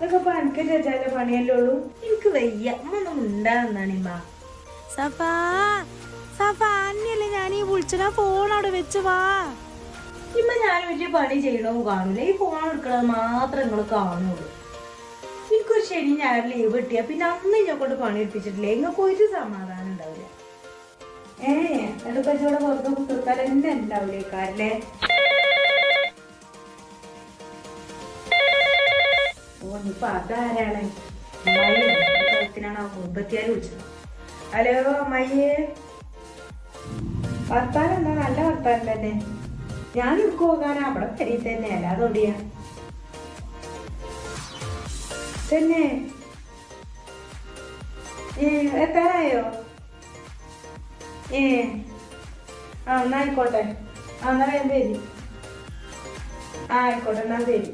ഇതൊക്കെ എനിക്ക് ചേച്ചാലെ പണിയല്ലേ ഉള്ളൂ. എനിക്ക് വയ്യ ഒന്നും ഉണ്ടാകുന്നാണ് ഇമ്മ. സഫാ സഫാ അന്നല്ലേ ഞാൻ ഈ വിളിച്ചടാ, ഫോൺ അവിടെ വെച്ച് വാ. ഇമ്മ ഞാൻ വലിയ പണി ചെയ്യണോ കാണൂല, ഈ ഫോൺ എടുക്കണത് മാത്രം നിങ്ങൾ കാണുള്ളൂ. എനിക്കൊരു ശനി ഞായർ ലീവ് കിട്ടിയാ പിന്നെ അന്ന് ഞാൻ കൊണ്ട് പണി എടുപ്പിച്ചിട്ടില്ലേ, നിങ്ങൾക്ക് ഒരു സമാധാനം ഉണ്ടാവില്ല. എടുപ്പച്ചോടെ പുറത്ത് കുത്തിർത്താൽ എന്നെ ഉണ്ടാവില്ലേക്കാരല്ലേ. ഓ ഇനിയിപ്പൊ അതാരാണ്? അമ്മായിനാണ് ആ കുടുംബത്തിയാൽ വിളിച്ചത്. ഹലോ അമ്മായിയെ, വർത്താനം എന്താ? നല്ല വർത്താനം തന്നെ. ഞാൻ ഇടുക്ക് പോകാനാ അവിടെ പെരി തന്നെ, അല്ലാതെ ഓടിയാ തന്നെ. എത്താറായോ? എന്നാ ആയിക്കോട്ടെ. എന്നാ വേഗം വരി. ആയിക്കോട്ടെ, എന്നാ വരി.